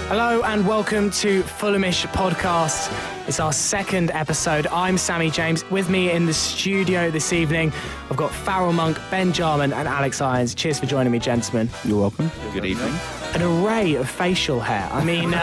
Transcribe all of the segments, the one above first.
Hello and welcome to Fulhamish podcast. It's our second episode. I'm Sammy James. With me in the studio this evening, I've got Farrell Monk, Ben Jarman and Alex Irons. Cheers for joining me, gentlemen. You're welcome. Good evening. An array of facial hair. I mean,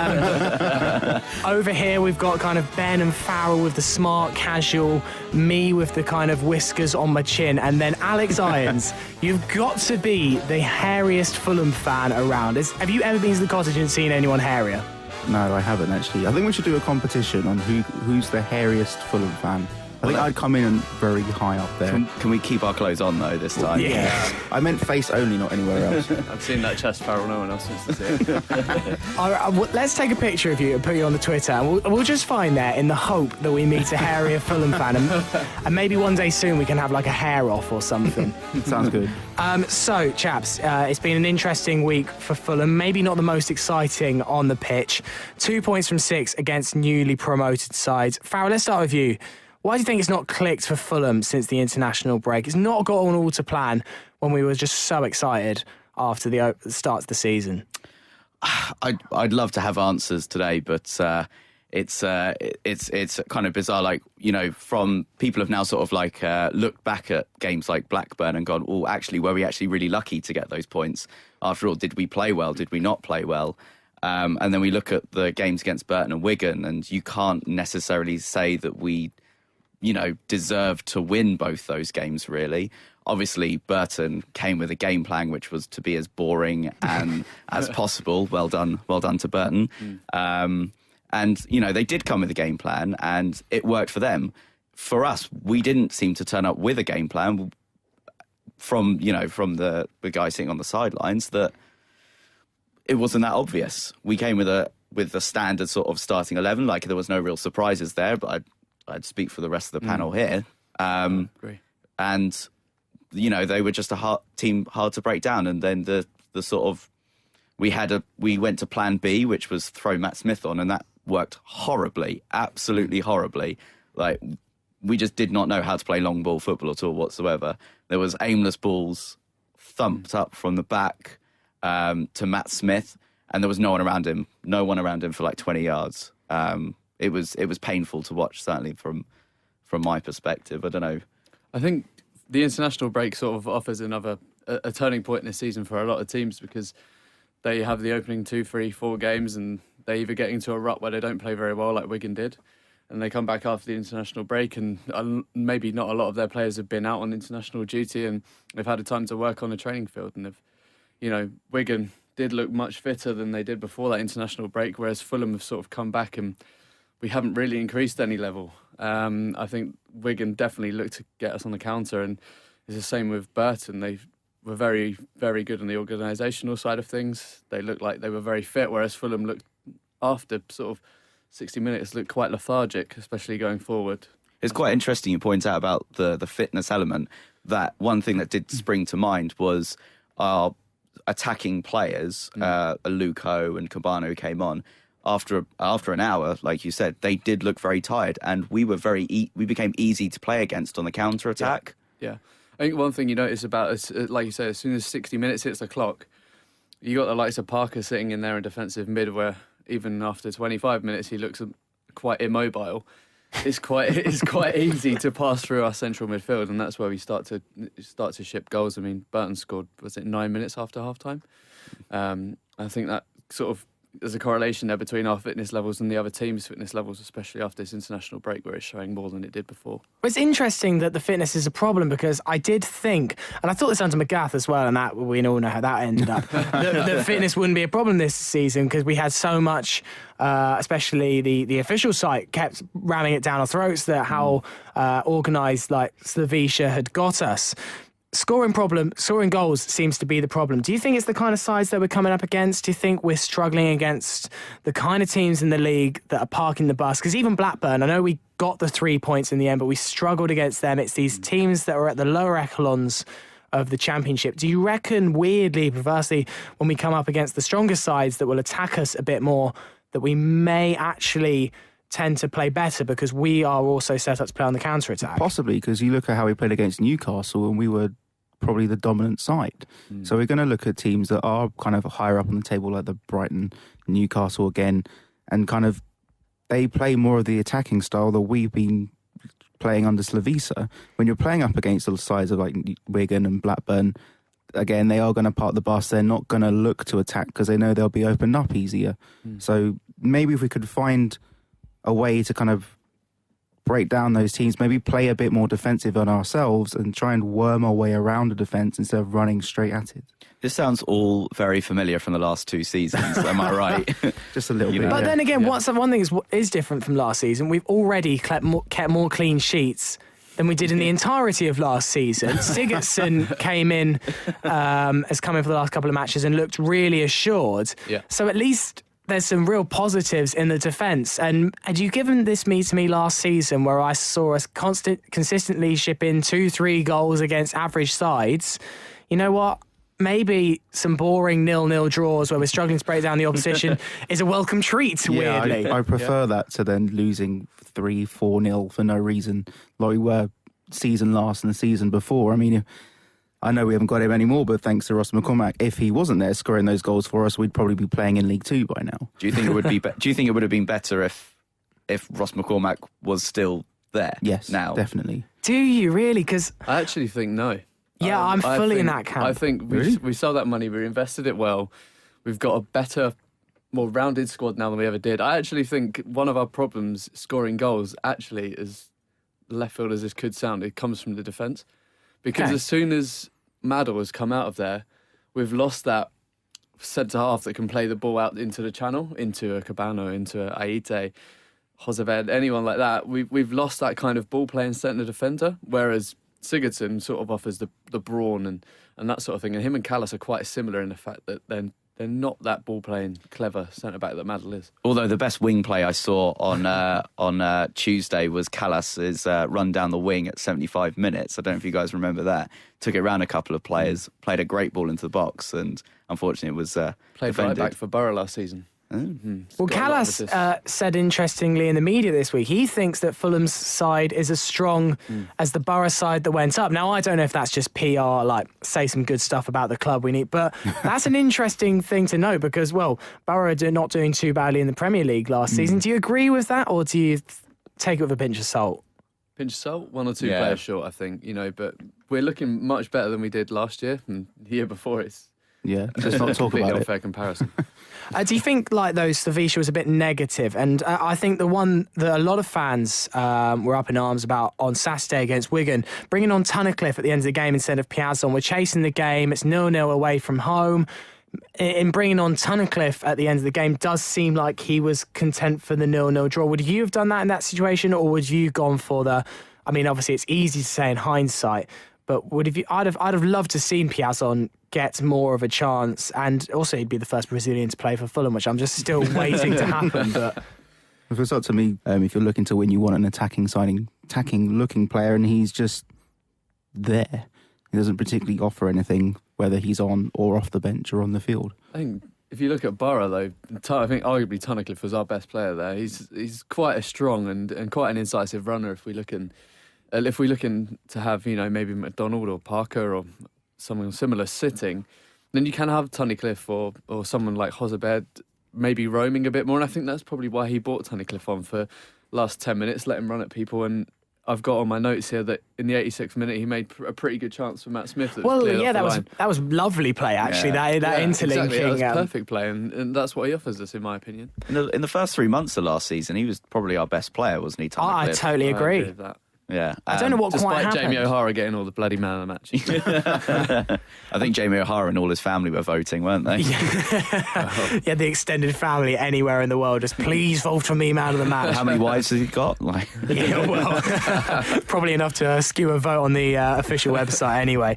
over here we've got kind of Ben and Farrell with the smart casual, me with the kind of whiskers on my chin, and then Alex Irons. You've got to be the hairiest Fulham fan around. Have you ever been to the cottage and seen anyone hairier? No, I haven't actually. I think we should do a competition on who's the hairiest Fulham fan. I think I'd come in very high up there. Can we keep our clothes on though this time? Yeah. I meant face only, not anywhere else. I've seen that chest, Farrell. No one else wants to see it. Let's take a picture of you and put you on the Twitter. And we'll just find there in the hope that we meet a hairier Fulham fan. And maybe one day soon we can have like a hair off or something. Sounds good. So, chaps, it's been an interesting week for Fulham. Maybe not the most exciting on the pitch. 2 points from 6 against newly promoted sides. Farrell, let's start with you. Why do you think it's not clicked for Fulham since the international break? It's not gone all to plan when we were just so excited after the start of the season. I'd love to have answers today, but it's kind of bizarre. Like, you know, from people have now sort of like looked back at games like Blackburn and gone, well, actually, were we actually really lucky to get those points? After all, did we play well? Did we not play well? And then we look at the games against Burton and Wigan, and you can't necessarily say that we, you know, deserved to win both those games, really. Obviously, Burton came with a game plan which was to be as boring and as possible. Well done to Burton. And, you know, they did come with a game plan and it worked for them. For us, we didn't seem to turn up with a game plan from the guy sitting on the sidelines, that it wasn't that obvious. We came with a standard sort of starting 11, like there was no real surprises there, but I'd speak for the rest of the panel here. Agree. And, you know, they were just a hard to break down. And then the sort of, we went to plan B, which was throw Matt Smith on, and that worked horribly, absolutely horribly. Like, we just did not know how to play long ball football at all whatsoever. There was aimless balls thumped up from the back to Matt Smith, and there was no one around him for like 20 yards. It was painful to watch, certainly from my perspective. I don't know. I think the international break sort of offers a turning point in the season for a lot of teams, because they have the opening 2, 3, 4 games and they either get into a rut where they don't play very well, like Wigan did, and they come back after the international break, and maybe not a lot of their players have been out on international duty and they've had a time to work on the training field. And Wigan did look much fitter than they did before that international break, whereas Fulham have sort of come back and we haven't really increased any level. I think Wigan definitely looked to get us on the counter, and it's the same with Burton. They were very, very good on the organisational side of things. They looked like they were very fit, whereas Fulham looked, after sort of 60 minutes, looked quite lethargic, especially going forward. It's quite interesting you point out about the fitness element. That one thing that did spring to mind was our attacking players, Aluko and Cabano, who came on. After an hour, like you said, they did look very tired, and we were we became easy to play against on the counter attack. Yeah. I think one thing you notice about us, like you said, as soon as 60 minutes hits the clock, you got the likes of Parker sitting in there in defensive mid, where even after 25 minutes he looks quite immobile. It's quite easy to pass through our central midfield, and that's where we start to ship goals. I mean, Burton scored, was it 9 minutes after half time? I think that sort of, there's a correlation there between our fitness levels and the other team's fitness levels, especially after this international break, where it's showing more than it did before. It's interesting that the fitness is a problem, because I did think, and I thought this under McGath as well, and that we all know how that ended up, that fitness wouldn't be a problem this season, because we had so much, especially the official site kept ramming it down our throats, that how organised like Slavisha had got us. Scoring goals seems to be the problem. Do you think it's the kind of sides that we're coming up against? Do you think we're struggling against the kind of teams in the league that are parking the bus? Because even Blackburn, I know we got the 3 points in the end, but we struggled against them. It's these teams that are at the lower echelons of the Championship. Do you reckon, weirdly, perversely, when we come up against the stronger sides that will attack us a bit more, that we may actually tend to play better because we are also set up to play on the counter-attack? Possibly, because you look at how we played against Newcastle and we were probably the dominant side. So we're going to look at teams that are kind of higher up on the table, like the Brighton, Newcastle again, and kind of they play more of the attacking style that we've been playing under Slavisa. When you're playing up against the sides of like Wigan and Blackburn, again, they are going to park the bus. They're not going to look to attack because they know they'll be opened up easier. So maybe if we could find a way to kind of break down those teams, maybe play a bit more defensive on ourselves and try and worm our way around the defence instead of running straight at it. This sounds all very familiar from the last 2 seasons. Am I right? Just a little bit. But then again, one thing is different from last season. We've already kept more clean sheets than we did in the entirety of last season. Sigurdsson came in, has come in for the last couple of matches and looked really assured. Yeah. So at least there's some real positives in the defence. And had you given this to me last season, where I saw us consistently ship in 2-3 goals against average sides, you know what? Maybe some boring 0-0 draws where we're struggling to break down the opposition is a welcome treat, weirdly. I prefer that to then losing 3-4-0 for no reason, like we were season last and the season before. I mean, I know we haven't got him anymore, but thanks to Ross McCormack, if he wasn't there scoring those goals for us, we'd probably be playing in League Two by now. Do you think it would be? Do you think it would have been better if Ross McCormack was still there? Yes, now definitely. Do you really? Because I actually think no. yeah, I'm fully in that I camp. think we sold that money, we invested it well. We've got a better, more rounded squad now than we ever did. I actually think one of our problems scoring goals, actually, as left field as this could sound, it comes from the defence. Because as soon as Maddle has come out of there, we've lost that centre-half that can play the ball out into the channel, into a Cabano, into a Aite, Joseved, anyone like that. We've lost that kind of ball-playing centre defender, whereas Sigurdsson sort of offers the brawn and that sort of thing. And him and Callas are quite similar in the fact that they're not that ball-playing, clever centre-back that Maddle is. Although the best wing play I saw on Tuesday was Callas's run down the wing at 75 minutes. I don't know if you guys remember that. Took it around a couple of players, played a great ball into the box, and unfortunately it was Played defended. right back for Borough last season. Well, Callas said interestingly in the media this week, he thinks that Fulham's side is as strong as the Borough side that went up. Now, I don't know if that's just PR, like say some good stuff about the club we need, but that's an interesting thing to know because, well, Borough are not doing too badly in the Premier League last season. Do you agree with that, or do you take it with a pinch of salt? Pinch of salt, 1 or 2 players short, I think, but we're looking much better than we did last year and the year before. It's Let's not talk completely about it. unfair comparison. Do you think, like, those Slavisha was a bit negative? And I think the one that a lot of fans were up in arms about on Saturday against Wigan, bringing on Tunnicliffe at the end of the game instead of Piazon. We're chasing the game. It's 0-0 away from home. In bringing on Tunnicliffe at the end of the game does seem like he was content for the 0-0 draw. Would you have done that in that situation, or would you gone for the... I mean, obviously, it's easy to say in hindsight, but I'd have loved to seen Piazon get more of a chance, and also he'd be the first Brazilian to play for Fulham, which I'm just still waiting to happen. But If it's up to me, if you're looking to win, you want an attacking looking player, and he's just there. He doesn't particularly offer anything, whether he's on or off the bench or on the field. I think if you look at Borough, though, I think arguably Tunnicliffe was our best player there. He's quite a strong and quite an incisive runner. If we're looking to have maybe McDonald or Parker or someone similar sitting, then you can have Tunnicliffe or someone like Josebed maybe roaming a bit more. And I think that's probably why he brought Tunnicliffe on for last 10 minutes, let him run at people. And I've got on my notes here that in the 86th minute he made a pretty good chance for Matt Smith. That was lovely play actually. That interlinking, exactly. That was perfect play, and that's what he offers us, in my opinion. In the first 3 months of last season, he was probably our best player, wasn't he? I totally agree. I agree with that. Yeah, I don't know what quite despite happened. Jamie O'Hara getting all the bloody man of the match. I think Jamie O'Hara and all his family were voting, weren't they? Yeah, the extended family anywhere in the world just please vote for me man of the match. How many wives has he got? Yeah, well, probably enough to skew a vote on the official website anyway.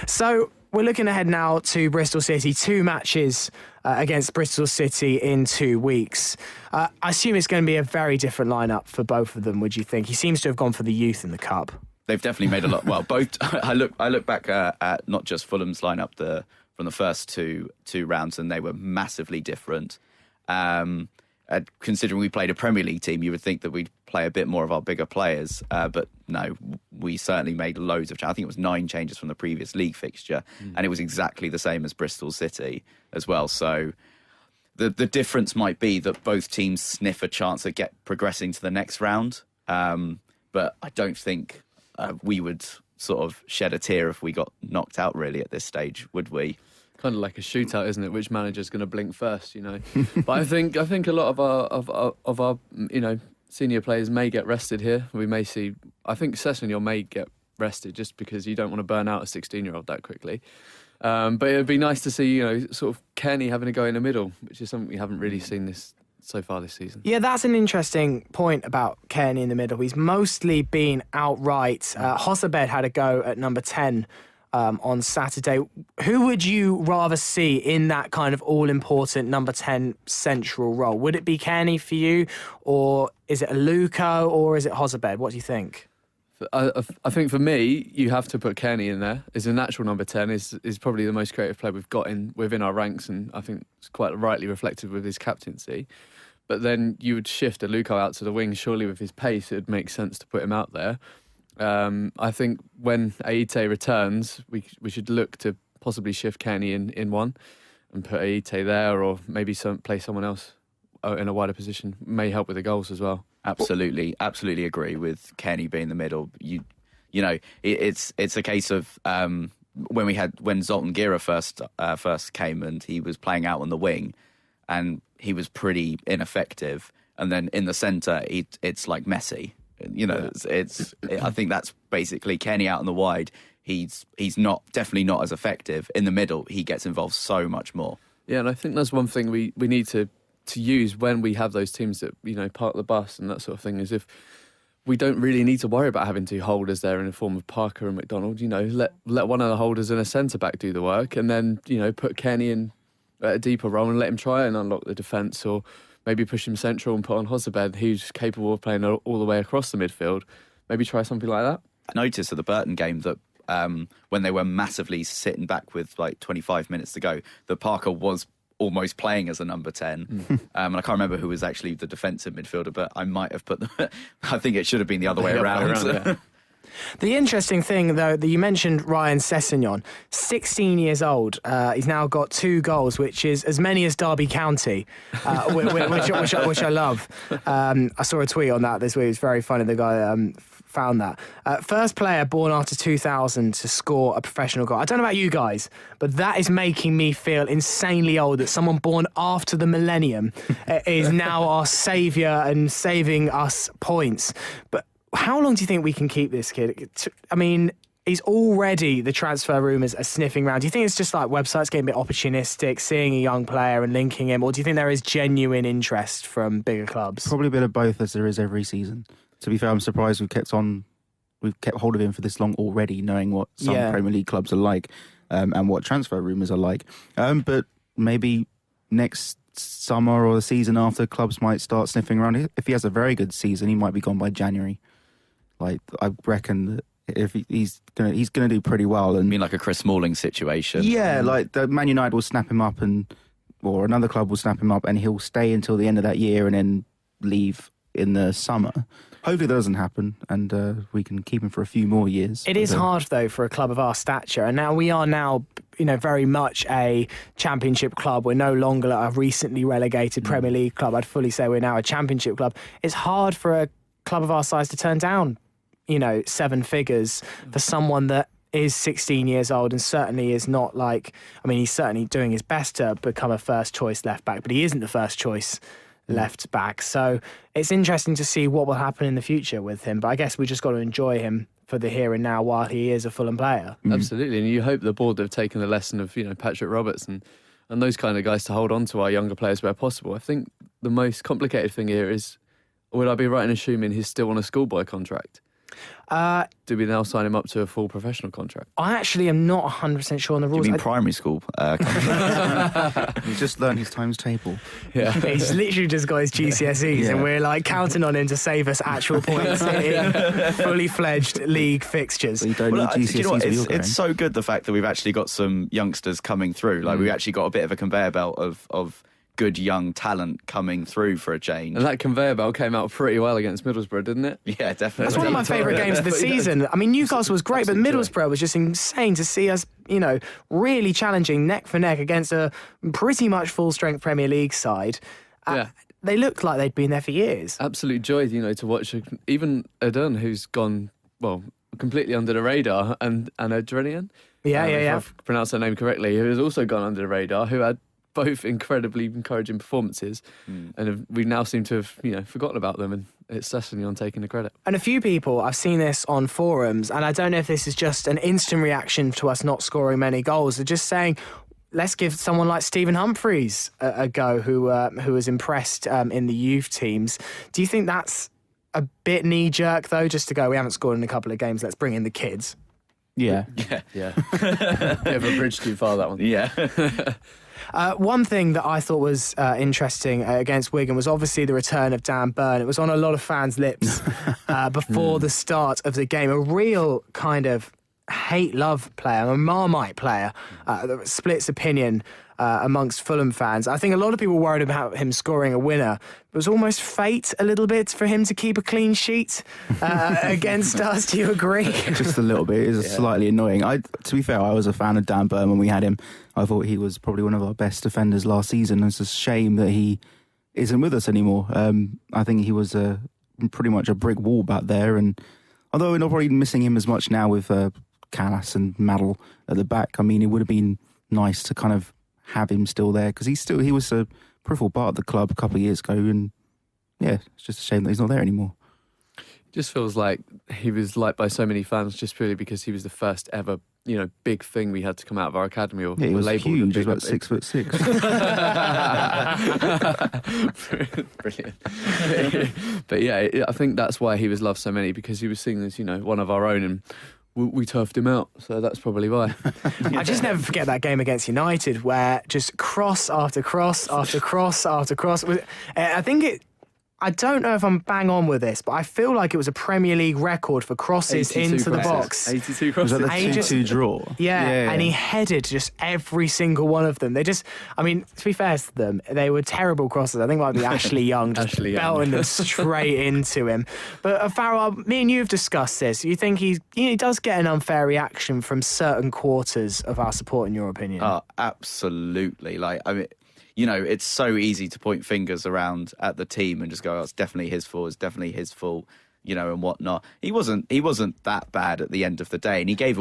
So we're looking ahead now to Bristol City. 2 matches against Bristol City in 2 weeks. I assume it's going to be a very different lineup for both of them, would you think? He seems to have gone for the youth in the Cup. They've definitely made a lot. Well, both. I look back at not just Fulham's lineup from the first two rounds, and they were massively different. Considering we played a Premier League team, you would think that we'd play a bit more of our bigger players. But no, we certainly made loads of changes. I think it was 9 changes from the previous league fixture, and it was exactly the same as Bristol City as well. So the difference might be that both teams sniff a chance of progressing to the next round. But I don't think we would sort of shed a tear if we got knocked out really at this stage, would we? Kind of like a shootout, isn't it? Which manager's going to blink first, you know? But I think a lot of our senior players may get rested here. We may see. I think Sessegnon may get rested just because you don't want to burn out a 16-year-old that quickly. But it'd be nice to see, sort of Kenny having a go in the middle, which is something we haven't really seen so far this season. Yeah, that's an interesting point about Kearney in the middle. He's mostly been outright. Hosabed had a go at number 10 on Saturday. Who would you rather see in that kind of all-important number 10 central role? Would it be Kearney for you, or is it Aluko, or is it Hosabed? What do you think? I think for me, you have to put Kearney in there. Is a natural number 10. Is probably the most creative player we've got within our ranks, and I think it's quite rightly reflected with his captaincy. But then you would shift Aluko out to the wing. Surely with his pace, it would make sense to put him out there. I think when Aite returns, we should look to possibly shift Kearney in one and put Aite there, or maybe play someone else in a wider position. May help with the goals as well. Absolutely agree with Kenny being in the middle. It's a case of when Zoltan Gira first came and he was playing out on the wing, and he was pretty ineffective. And then in the centre, it's like Messi. I think that's basically Kenny out on the wide. He's definitely not as effective. In the middle, he gets involved so much more. Yeah, and I think that's one thing we need to use when we have those teams that park the bus and that sort of thing, is if we don't really need to worry about having 2 holders there in the form of Parker and McDonald. Let one of the holders and a centre back do the work, and then put Kenny in at a deeper role and let him try and unlock the defence, or maybe push him central and put on Hosabed, who's capable of playing all the way across the midfield. Maybe try something like that. I noticed at the Burton game that when they were massively sitting back with like 25 minutes to go, that Parker was almost playing as a number 10. And I can't remember who was actually the defensive midfielder, but I might have put them. I think it should have been the other way around. Yeah. The interesting thing, though, that you mentioned Ryan Sessegnon, 16 years old. He's now got 2 goals, which is as many as Derby County, which I love. I saw a tweet on that this week. It was very funny. The guy found that. First player born after 2000 to score a professional goal. I don't know about you guys, but that is making me feel insanely old that someone born after the millennium is now our saviour and saving us points. But how long do you think we can keep this kid? I mean, he's already, the transfer rumours are sniffing around. Do you think it's just like websites getting a bit opportunistic, seeing a young player and linking him? Or do you think there is genuine interest from bigger clubs? Probably a bit of both, as there is every season. To be fair, I'm surprised we've kept hold of him for this long already, knowing what some Premier League clubs are like and what transfer rumours are like. But maybe next summer or the season after, clubs might start sniffing around. If he has a very good season, he might be gone by January. Like, I reckon that if he's gonna do pretty well. And I mean, like a Chris Smalling situation. Yeah, like the Man United will snap him up, or another club will snap him up, and he'll stay until the end of that year and then leave in the summer. Hopefully that doesn't happen, and we can keep him for a few more years. It is hard, though, for a club of our stature. And now we are very much a championship club. We're no longer a recently relegated Premier League club. I'd fully say we're now a championship club. It's hard for a club of our size to turn down, 7 figures for someone that is 16 years old and certainly is not he's certainly doing his best to become a first choice left back, but he isn't the first choice left back. So it's interesting to see what will happen in the future with him. But I guess we just got to enjoy him for the here and now while he is a Fulham player. Absolutely. And you hope the board have taken the lesson of, Patrick Roberts and those kind of guys to hold on to our younger players where possible. I think the most complicated thing here is, would I be right in assuming he's still on a schoolboy contract? Do we now sign him up to a full professional contract? I actually am not 100% sure on the rules. You mean primary school? He's just learned his times table. Yeah, he's literally just got his GCSEs, and we're counting on him to save us actual points in fully fledged league fixtures. So you don't need GCSEs. It's so good, the fact that we've actually got some youngsters coming through. We've actually got a bit of a conveyor belt of good young talent coming through for a change. And that conveyor belt came out pretty well against Middlesbrough, didn't it? Yeah, definitely. That's one of my favourite games of the season. I mean, Newcastle was great, but Middlesbrough was just insane to see us, really challenging neck for neck against a pretty much full-strength Premier League side. They looked like they'd been there for years. Absolute joy, to watch even Erdun, who's gone, completely under the radar, and Adrian. Yeah. If I've pronounced her name correctly, who has also gone under the radar, who had both incredibly encouraging performances, and we now seem to have forgotten about them, and it's certainly on taking the credit. And a few people, I've seen this on forums, and I don't know if this is just an instant reaction to us not scoring many goals. They're just saying, let's give someone like Stephen Humphreys a go, who was impressed in the youth teams. Do you think that's a bit knee-jerk, though, just to go, we haven't scored in a couple of games, let's bring in the kids? Yeah. Bit of a bridge too far, that one. Yeah. One thing that I thought was interesting against Wigan was obviously the return of Dan Burn. It was on a lot of fans' lips before the start of the game. A real kind of hate-love player, a Marmite player that splits opinion amongst Fulham fans. I think a lot of people were worried about him scoring a winner. It was almost fate a little bit for him to keep a clean sheet against us. Do you agree? Just a little bit. It was slightly annoying. To be fair, I was a fan of Dan Burn when we had him. I thought he was probably one of our best defenders last season. It's a shame that he isn't with us anymore. I think he was pretty much a brick wall back there. And although we're not probably missing him as much now with Callas and Maddle at the back, I mean, it would have been nice to kind of have him still there, because he was a peripheral part of the club a couple of years ago, and it's just a shame that he's not there anymore. It just feels like he was liked by so many fans just purely because he was the first ever big thing we had to come out of our academy, or he was labelled huge. He was about 6'6". Brilliant. But I think that's why he was loved so many, because he was seen as one of our own, and we turfed him out, so that's probably why. I just never forget that game against United, where just cross after cross after cross after cross. I don't know if I'm bang on with this, but I feel like it was a Premier League record for crosses into the box. 82 crosses. Was that the 2-2 draw? Yeah, and he headed just every single one of them. To be fair to them, they were terrible crosses. I think it might be Ashley Young just belting them straight into him. But Farrell, me and you have discussed this. You think he does get an unfair reaction from certain quarters of our support, in your opinion? Oh, absolutely. It's so easy to point fingers around at the team and just go, it's definitely his fault, and whatnot. He wasn't that bad at the end of the day, and he gave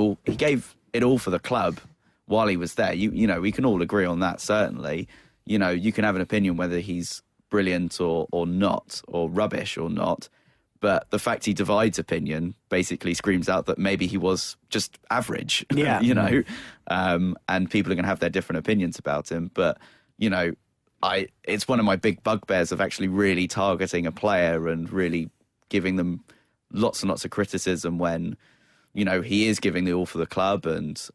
it all for the club while he was there. We can all agree on that, certainly. You can have an opinion whether he's brilliant or not, or rubbish or not, but the fact he divides opinion basically screams out that maybe he was just average. Yeah. And people are going to have their different opinions about him, but it's one of my big bugbears of actually really targeting a player and really giving them lots and lots of criticism when, he is giving the all for the club, and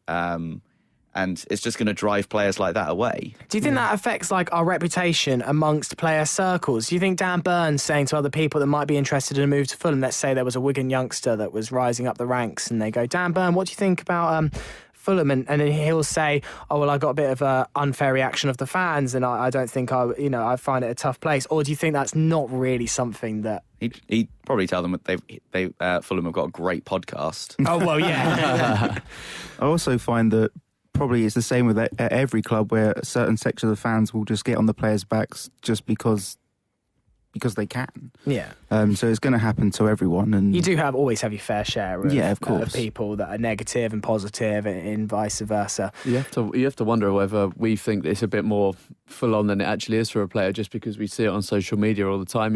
it's just going to drive players like that away. Do you think that affects our reputation amongst player circles? Do you think Dan Burns saying to other people that might be interested in a move to Fulham, let's say there was a Wigan youngster that was rising up the ranks, and they go, Dan Burn, what do you think about Fulham, and then he'll say, oh, well, I got a bit of an unfair reaction of the fans, and I don't think I find it a tough place? Or do you think that's not really something that... He'd probably tell them that Fulham have got a great podcast. Oh, well, yeah. I also find that probably it's the same with every club, where a certain section of the fans will just get on the players' backs just because they can. Yeah. So it's going to happen to everyone, and you do always have your fair share of, course. Of people that are negative and positive, and vice versa. You have to wonder whether we think that it's a bit more full on than it actually is for a player, just because we see it on social media all the time.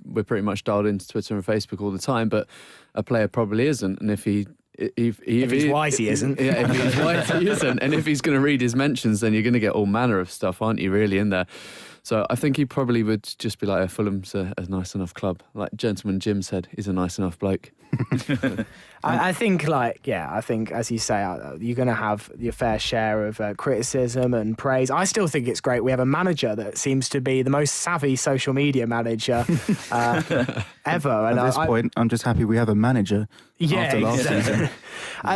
We're pretty much dialed into Twitter and Facebook all the time, but a player probably isn't, and if he's wise, he isn't. Yeah, if he's wise, he isn't. And if he's going to read his mentions, then you're going to get all manner of stuff, aren't you, really, in there? So I think he probably would just be like, Fulham's a nice enough club. Like Gentleman Jim said, he's a nice enough bloke. I think, as you say, you're going to have your fair share of criticism and praise. I still think it's great. We have a manager that seems to be the most savvy social media manager ever. And at this point, I'm just happy we have a manager after last season.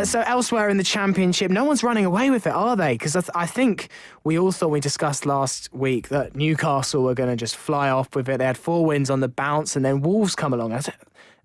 So elsewhere in the Championship, no one's running away with it, are they? Because I think we all thought, we discussed last week, that Newcastle were going to just fly off with it. They had 4 wins on the bounce, and then Wolves come along.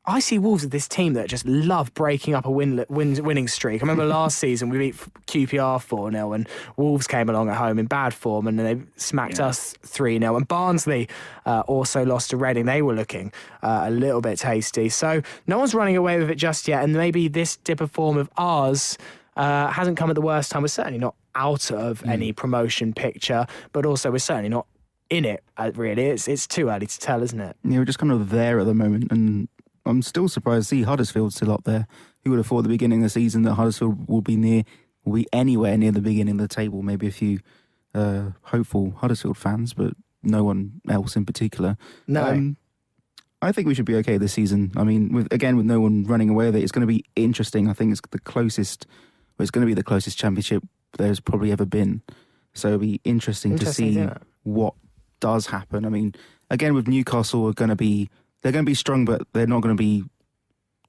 I see Wolves as this team that just love breaking up a winning streak. I remember last season we beat QPR 4-0 and Wolves came along at home in bad form and they smacked us 3-0. And Barnsley also lost to Reading. They were looking a little bit tasty. So no one's running away with it just yet. And maybe this dip of form of ours hasn't come at the worst time. We're certainly not out of any promotion picture, but also we're certainly not in it, really. It's too early to tell, isn't it? Yeah, we're just kind of there at the moment, and I'm still surprised to see Huddersfield still up there. Who would have thought at the beginning of the season that Huddersfield will be anywhere near the beginning of the table? Maybe a few hopeful Huddersfield fans, but no one else in particular. No. I think we should be okay this season. I mean, with no one running away with it, it's going to be interesting. I think it's going to be the closest championship there's probably ever been. So it'll be interesting to see what does happen. I mean, again, with Newcastle, they're going to be strong, but they're not going to be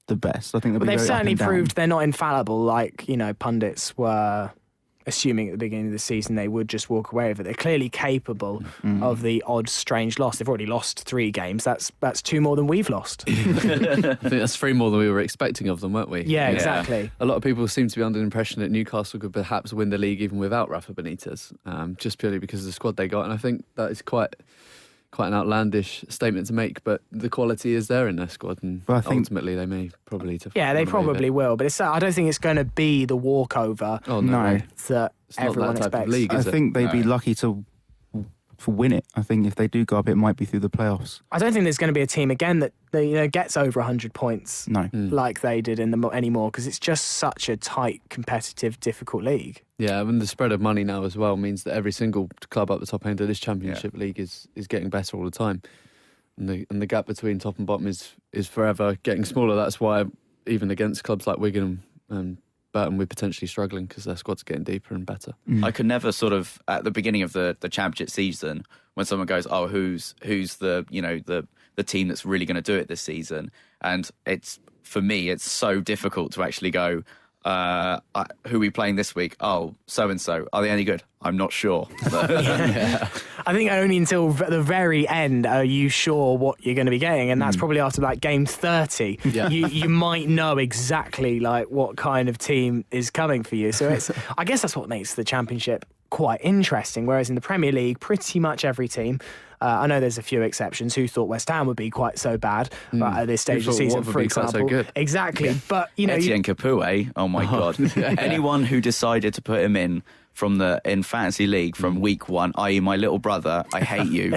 the best. I think they've certainly proved they're not infallible, like, pundits were assuming at the beginning of the season they would just walk away with it. They're clearly capable of the odd strange loss. They've already lost 3 games. That's 2 more than we've lost. I think that's 3 more than we were expecting of them, weren't we? Yeah, exactly. A lot of people seem to be under the impression that Newcastle could perhaps win the league even without Rafa Benitez, just purely because of the squad they got. And I think that is quite an outlandish statement to make, but the quality is there in their squad, and ultimately they may probably... they probably will, but I don't think it's going to be the walkover that everyone expects. League, I think they'd be lucky to win it. I think if they do go up, it might be through the playoffs. I don't think there's going to be a team again that gets over 100 points like they did anymore, because it's just such a tight, competitive, difficult league. Yeah, and the spread of money now as well means that every single club up the top end of this Championship league is getting better all the time, and the gap between top and bottom is forever getting smaller. That's why even against clubs like Wigan and Burton, we're potentially struggling because their squad's getting deeper and better. I could never sort of, at the beginning of the Championship season, when someone goes, "Oh, who's the team that's really going to do it this season?" And for me, it's so difficult to actually go, who are we playing this week? Oh, so-and-so. Are they any good? I'm not sure. I think only until the very end are you sure what you're going to be getting, and that's probably after game 30. Yeah. You might know exactly what kind of team is coming for you. So I guess that's what makes the Championship quite interesting, whereas in the Premier League, pretty much every team, I know there's a few exceptions who thought West Ham would be quite so bad at this stage of the season, for example. So good. Exactly. Yeah. But Etienne Capoue, oh my God. Anyone who decided to put him in Fantasy League from week 1, i.e. my little brother, I hate you.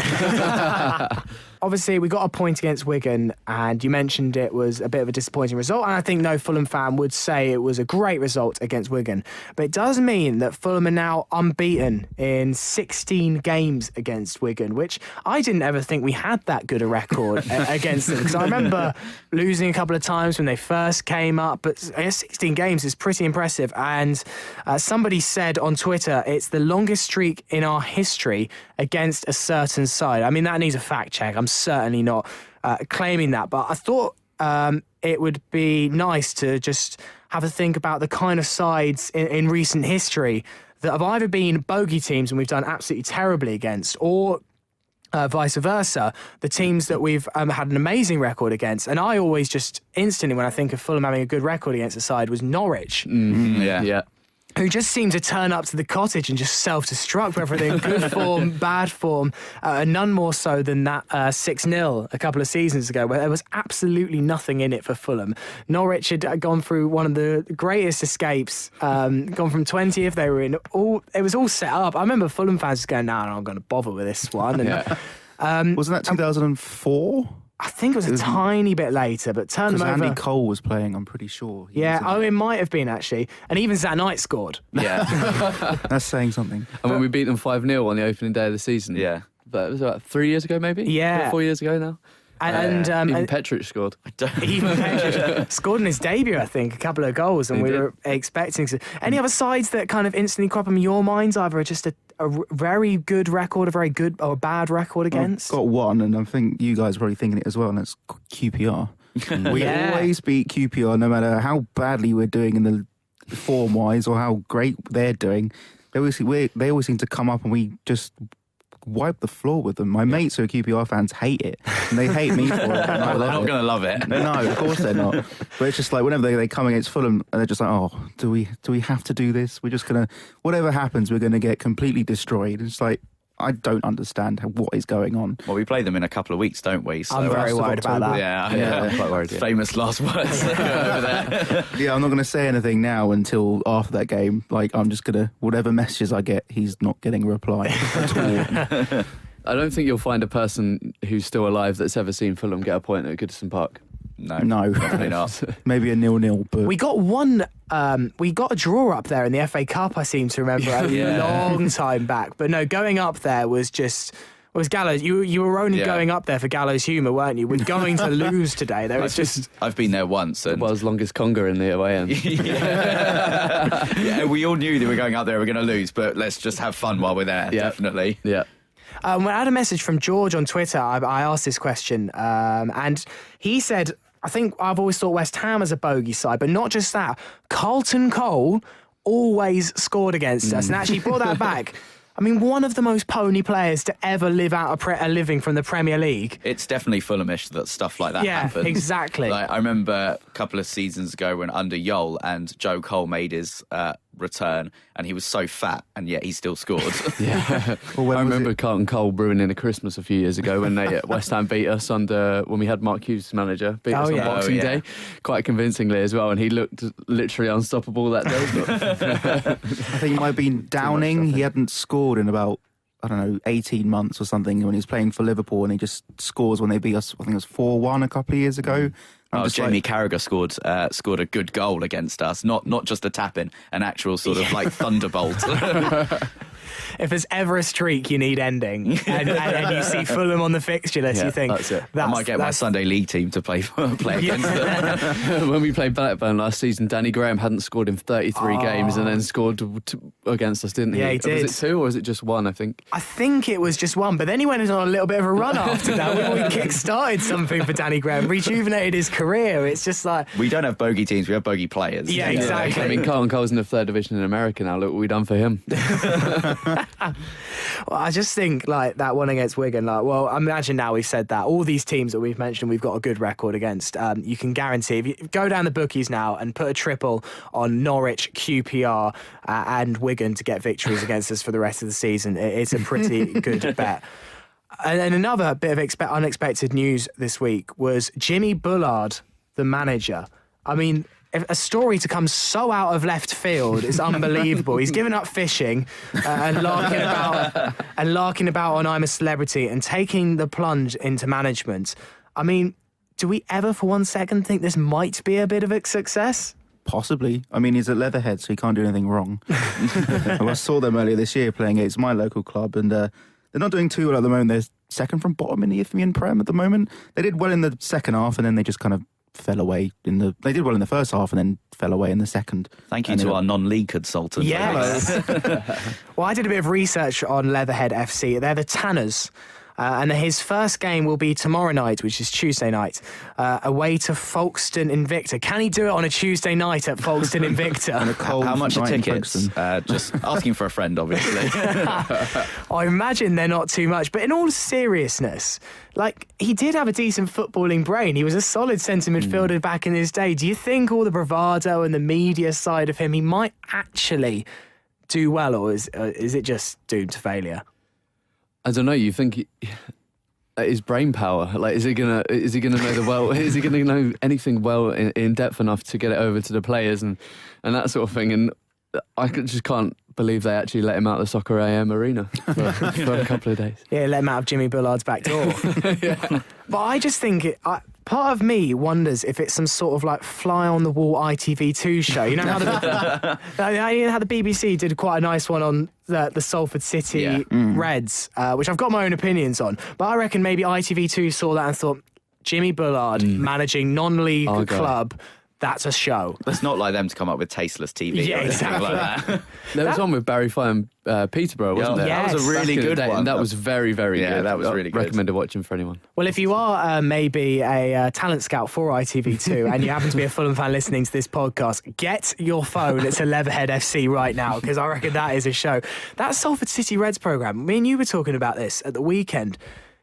Obviously, we got a point against Wigan, and you mentioned it was a bit of a disappointing result, and I think no Fulham fan would say it was a great result against Wigan. But it does mean that Fulham are now unbeaten in 16 games against Wigan, which I didn't ever think we had that good a record against them, because I remember losing a couple of times when they first came up, but 16 games is pretty impressive. And somebody said on Twitter, it's the longest streak in our history against a certain side. I mean, that needs a fact check. I'm certainly not claiming that, but I thought it would be nice to just have a think about the kind of sides in recent history that have either been bogey teams and we've done absolutely terribly against, or vice versa, the teams that we've had an amazing record against. And I always just instantly, when I think of Fulham having a good record against a side, was Norwich. Yeah. Who just seem to turn up to the cottage and just self-destruct, whether they're in good form, bad form, none more so than that 6-0 a couple of seasons ago, where there was absolutely nothing in it for Fulham. Norwich had gone through one of the greatest escapes, gone from 20th, they were it was all set up. I remember Fulham fans just going, no, I'm not going to bother with this one. And, wasn't that 2004? I think it was a tiny bit later, but turned them over. Andy Cole was playing, I'm pretty sure. It might have been, actually. And even Zat Knight scored. Yeah. That's saying something. And when we beat them 5-0 on the opening day of the season. Yeah. That was about 3 years ago, maybe? Yeah. 4 years ago now. And even Petric scored. Even Petric scored in his debut, I think, a couple of goals, and we were expecting to. Any other sides that kind of instantly crop in your minds, either just a very good record, a very good or a bad record against? I've got one, and I think you guys are probably thinking it as well, and it's QPR. We always beat QPR no matter how badly we're doing in the form-wise or how great they're doing. They always seem to come up and we just wipe the floor with them. My mates who are QPR fans hate it, and they hate me for it. And I They're love not it. going to love it. No, of course they're not. But it's just like whenever they come against Fulham, and they're just like, oh, do we have to do this? We're just gonna, whatever happens, we're gonna get completely destroyed. It's like, I don't understand what is going on. Well, we play them in a couple of weeks, don't we? So I'm very worried about that. Yeah, I'm quite worried. Famous last words over there. Yeah, I'm not going to say anything now until after that game. Like, I'm just going to, whatever messages I get, he's not getting a reply at all. I don't think you'll find a person who's still alive that's ever seen Fulham get a point at Goodison Park. No, definitely not. Maybe a 0-0, but We got we got a draw up there in the FA Cup, I seem to remember, a long time back. But no, going up there was Gallows. You were only going up there for Gallows humour, weren't you? We're going to lose today. There was just... I've been there once. And World's longest conga in the away end. yeah, we all knew that we were going up there, we're going to lose, but let's just have fun while we're there, definitely. Yeah. I had a message from George on Twitter. I asked this question, and he said, I think I've always thought West Ham as a bogey side, but not just that. Carlton Cole always scored against us, and actually brought that back. I mean, one of the most pony players to ever live out a living from the Premier League. It's definitely Fulhamish that stuff like that happens. Yeah, exactly. Like, I remember a couple of seasons ago when under Yol and Joe Cole made his return, and he was so fat, and yet he still scored. Yeah. Well, I remember Carlton Cole ruining a Christmas a few years ago when they West Ham beat us when we had Mark Hughes as manager. Beat us on Boxing Day, quite convincingly as well, and he looked literally unstoppable that day. I think it might have been Downing. He hadn't scored in about, I don't know, 18 months or something when he was playing for Liverpool, and he just scores when they beat us, I think it was 4-1 a couple of years ago. Jamie Carragher scored a good goal against us, not just a tap-in, an actual sort of like thunderbolt. If there's ever a streak you need ending, and you see Fulham on the fixture list, you think that's it. I might get my Sunday League team to play against them. When we played Blackburn last season, Danny Graham hadn't scored in 33 games and then scored against us, didn't he? Yeah, he did. Was it 2 or was it just 1, I think? I think it was just 1, but then he went on a little bit of a run after that. We kick-started something for Danny Graham, rejuvenated his career. It's just like... We don't have bogey teams, we have bogey players. Yeah, exactly. I mean, Carlton Cole's in the 3rd division in America now. Look what we've done for him. Well, I just think like that one against Wigan, imagine now we've said that all these teams that we've mentioned we've got a good record against. You can guarantee if you go down the bookies now and put a triple on Norwich, QPR and Wigan to get victories against us for the rest of the season, it's a pretty good bet. And another bit of unexpected news this week was Jimmy Bullard, the manager. I mean, a story to come so out of left field is unbelievable. He's given up fishing and larking about on I'm a Celebrity and taking the plunge into management. I mean, do we ever for one second think this might be a bit of a success? Possibly. I mean, he's at Leatherhead, so he can't do anything wrong. I saw them earlier this year playing against my local club, and they're not doing too well at the moment. They're second from bottom in the Isthmian Prem at the moment. They did well in the second half, and then they just kind of fell away they did well in the first half and then fell away in the second. Thank you to our non-league consultant. Yes. Well, I did a bit of research on Leatherhead FC. They're the Tanners. And his first game will be tomorrow night, which is Tuesday night, away to Folkestone Invicta. Can he do it on a Tuesday night at Folkestone Invicta? How much are tickets? Just asking for a friend, obviously. I imagine they're not too much. But in all seriousness, like, he did have a decent footballing brain. He was a solid centre midfielder back in his day. Do you think all the bravado and the media side of him, he might actually do well, or is it just doomed to failure? I don't know. You think his brain power? Like, is he gonna know Is he gonna know anything well in depth enough to get it over to the players and that sort of thing? And I just can't believe they actually let him out of the Soccer AM arena for a couple of days. Yeah, let him out of Jimmy Bullard's back door. But I just think part of me wonders if it's some sort of like fly on the wall ITV2 show. You know how the BBC did quite a nice one on the Salford City Reds, which I've got my own opinions on. But I reckon maybe ITV2 saw that and thought, Jimmy Bullard managing non-league club, that's a show. It's not like them to come up with tasteless TV Yeah, or anything exactly. like that. There was one with Barry Fine and Peterborough, wasn't there? Yes. That was a really Back in the good day, one. and that was very, very Yeah, good. that was really good. Recommended watching for anyone. Well, if you are maybe a talent scout for ITV2 and you happen to be a Fulham fan listening to this podcast, get your phone to Leatherhead FC right now, because I reckon that is a show. That Salford City Reds programme, me and you were talking about this at the weekend.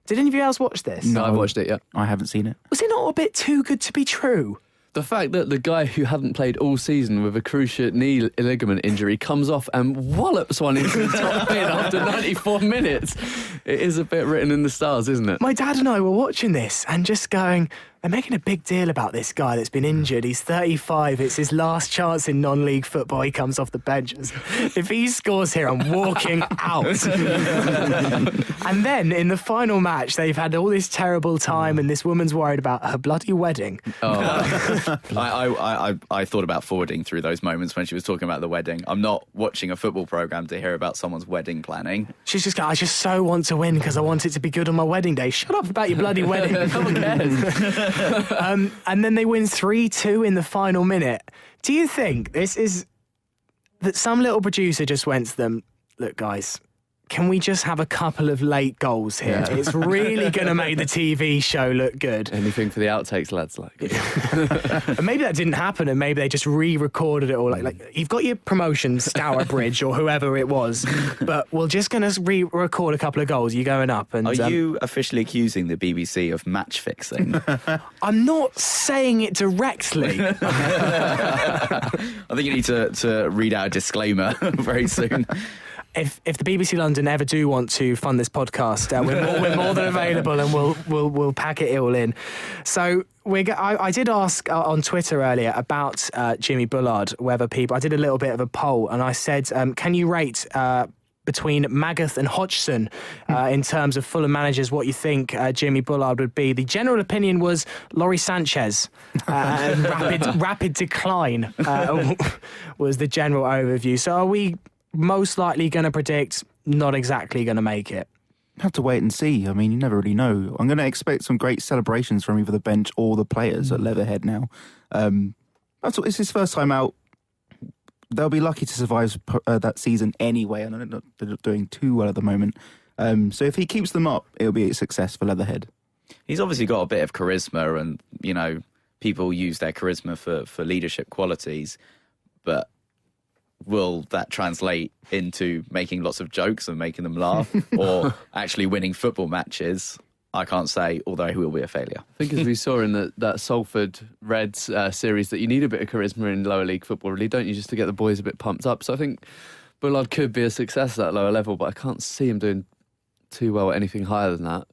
Did any of you else watch this? No, I've watched it, yeah. I haven't seen it. Was it not a bit too good to be true? The fact that the guy who hadn't played all season with a cruciate knee ligament injury comes off and wallops one into the top bin after 94 minutes, it is a bit written in the stars, isn't it? My dad and I were watching this and just going, they're making a big deal about this guy that's been injured. He's 35. It's his last chance in non-league football. He comes off the bench. If he scores here, I'm walking out. And then in the final match, they've had all this terrible time and this woman's worried about her bloody wedding. Oh, I thought about forwarding through those moments when she was talking about the wedding. I'm not watching a football programme to hear about someone's wedding planning. She's just going, I just so want to win because I want it to be good on my wedding day. Shut up about your bloody wedding. No one cares. And then they win 3-2 in the final minute. Do you think this is that some little producer just went to them, look, guys, can we just have a couple of late goals here? Yeah. It's really going to make the TV show look good. anything for the outtakes, lads. Like, And maybe that didn't happen, and maybe they just re-recorded it all. Like you've got your promotion, Stourbridge or whoever it was, but we're just going to re-record a couple of goals. You're going up. And Are you officially accusing the BBC of match fixing? I'm not saying it directly. I think you need to read out a disclaimer very soon. If the BBC London ever do want to fund this podcast, we're more than available, and we'll pack it all in. So I did ask on Twitter earlier about Jimmy Bullard, whether people. I did a little bit of a poll, and I said, can you rate between Magath and Hodgson in terms of Fulham managers what you think Jimmy Bullard would be? The general opinion was Laurie Sanchez. Rapid decline was the general overview. So are we most likely going to predict not exactly going to make it? Have to wait and see. I mean, you never really know. I'm going to expect some great celebrations from either the bench or the players at Leatherhead now. It's his first time out. They'll be lucky to survive that season anyway, and they're not doing too well at the moment. So if he keeps them up, it'll be a success for Leatherhead. He's obviously got a bit of charisma, and, you know, people use their charisma for leadership qualities, but will that translate into making lots of jokes and making them laugh or actually winning football matches? I can't say, although he will be a failure. I think as we saw in that Salford Reds series, that you need a bit of charisma in lower league football, really, don't you, just to get the boys a bit pumped up. So I think Bullard could be a success at that lower level, but I can't see him doing too well at anything higher than that.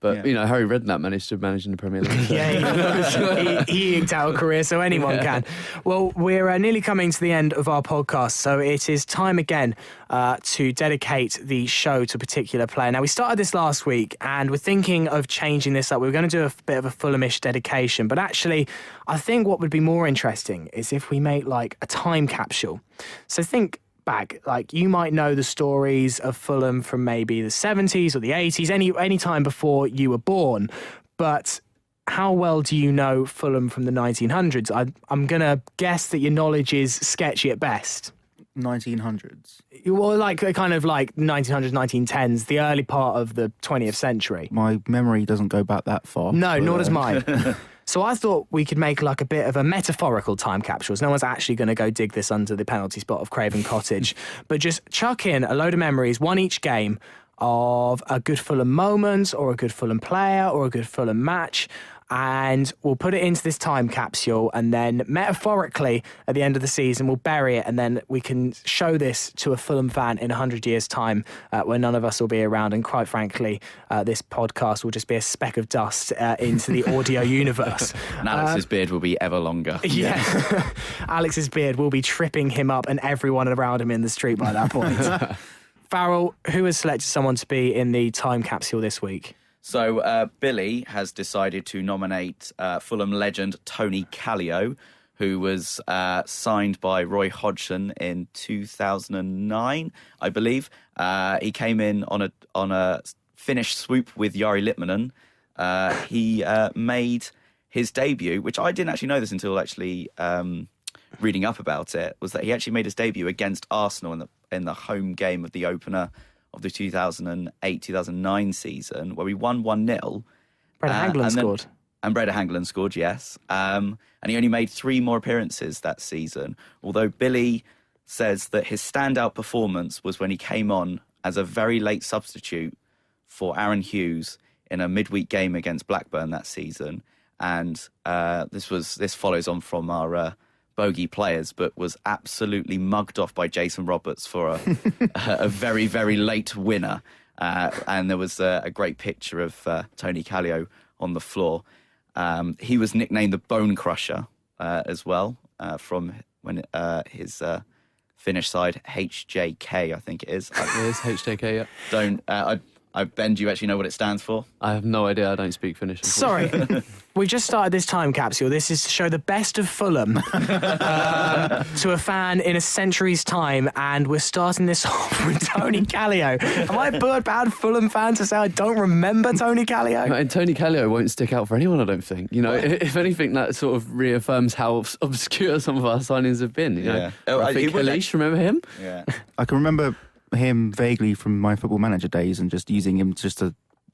But, Yeah. you know, Harry Redknapp managed to manage in the Premier League. Yeah, he inked out a career, so anyone can. Well, we're nearly coming to the end of our podcast, so it is time again to dedicate the show to a particular player. Now, we started this last week, and we're thinking of changing this up. We were going to do a bit of a Fulhamish dedication, but actually, I think what would be more interesting is if we make, like, a time capsule. So think back, like, you might know the stories of Fulham from maybe the 70s or the 80s, any time before you were born, but how well do you know Fulham from the 1900s? I'm going to guess that your knowledge is sketchy at best. 1900s. Well, like kind of like 1900s, 1910s, the early part of the 20th century. My memory doesn't go back that far. No, but, nor does mine. So I thought we could make like a bit of a metaphorical time capsule. No one's actually going to go dig this under the penalty spot of Craven Cottage, but just chuck in a load of memories, one each game, of a good Fulham moment or a good Fulham player or a good Fulham match, and we'll put it into this time capsule, and then metaphorically at the end of the season we'll bury it, and then we can show this to a Fulham fan in 100 years' time when none of us will be around, and quite frankly this podcast will just be a speck of dust into the audio universe. And Alex's beard will be ever longer. Yeah. Alex's beard will be tripping him up and everyone around him in the street by that point. Farrell, who has selected someone to be in the time capsule this week? So Billy has decided to nominate Fulham legend Tony Callio, who was signed by Roy Hodgson in 2009, I believe. He came in on a Finnish swoop with Jari Litmanen. He made his debut, which I didn't actually know this until actually reading up about it, was that he actually made his debut against Arsenal in the home game of the opener of the 2008-2009 season, where we won 1-0. Breda Hangland scored. And Breda Hangland scored, yes. And he only made 3 more appearances that season, although Billy says that his standout performance was when he came on as a very late substitute for Aaron Hughes in a midweek game against Blackburn that season. And this follows on from our bogey players, but was absolutely mugged off by Jason Roberts for a very, very late winner. And there was a great picture of Tony Callio on the floor. He was nicknamed the Bone Crusher as well from when his Finnish side, HJK, I think it is. It is HJK, yeah. Ben, do you actually know what it stands for? I have no idea. I don't speak Finnish. Sorry, we just started this time capsule. This is to show the best of Fulham to a fan in a century's time, and we're starting this off with Tony Callio. Am I a bad Fulham fan to say I don't remember Tony Callio? And Tony Callio won't stick out for anyone, I don't think. You know, if anything, that sort of reaffirms how obscure some of our signings have been. You know, Rafik Kalish, remember him? Yeah, I can remember him vaguely from my Football Manager days and just using him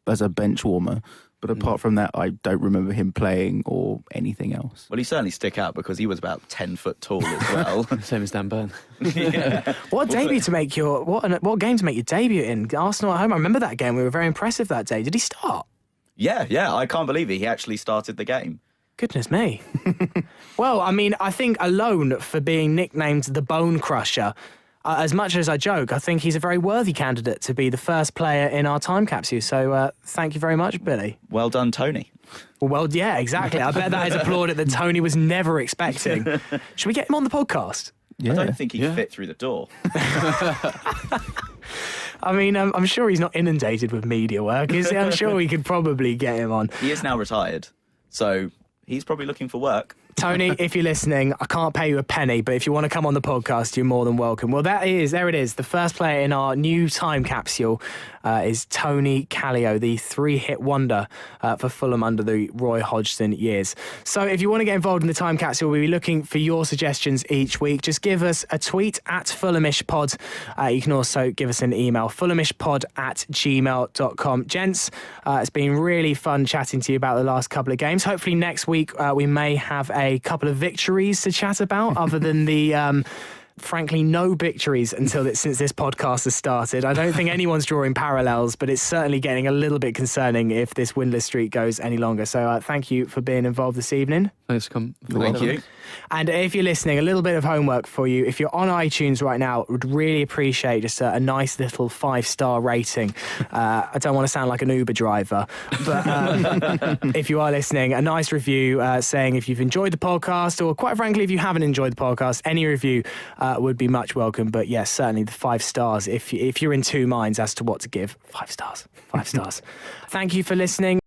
as a bench warmer. But apart from that, I don't remember him playing or anything else. Well, he certainly stick out because he was about 10 foot tall as well. Same as Dan Burn. What debut to make what game to make your debut in? Arsenal at home. I remember that game. We were very impressive that day. Did he start? Yeah. I can't believe it. He actually started the game. Goodness me. Well, I mean, I think alone for being nicknamed the Bone Crusher, as much as I joke, I think he's a very worthy candidate to be the first player in our time capsule. So thank you very much, Billy. Well done, Tony. Well, yeah, exactly. I bet that is a plaudit that Tony was never expecting. Should we get him on the podcast? Yeah. I don't think he'd fit through the door. I mean, I'm sure he's not inundated with media work, is he? I'm sure we could probably get him on. He is now retired, so he's probably looking for work. Tony, if you're listening, I can't pay you a penny, but if you want to come on the podcast, you're more than welcome. Well, there it is. The first player in our new time capsule is Tony Callio, the 3-hit wonder for Fulham under the Roy Hodgson years. So if you want to get involved in the time capsule, we'll be looking for your suggestions each week. Just give us a tweet at FulhamishPod. You can also give us an email, fulhamishpod@gmail.com. Gents, it's been really fun chatting to you about the last couple of games. Hopefully next week we may have a couple of victories to chat about other than the frankly no victories since this podcast has started. I don't think anyone's drawing parallels, but it's certainly getting a little bit concerning if this winless streak goes any longer. So thank you for being involved this evening. Thanks for coming. Thank you. And if you're listening, a little bit of homework for you. If you're on iTunes right now, would really appreciate just a nice little 5-star rating. I don't want to sound like an Uber driver, but if you are listening, a nice review saying if you've enjoyed the podcast, or quite frankly, if you haven't enjoyed the podcast, any review would be much welcome. But yes, certainly the 5 stars. If you're in two minds as to what to give, 5 stars. 5 stars. Thank you for listening.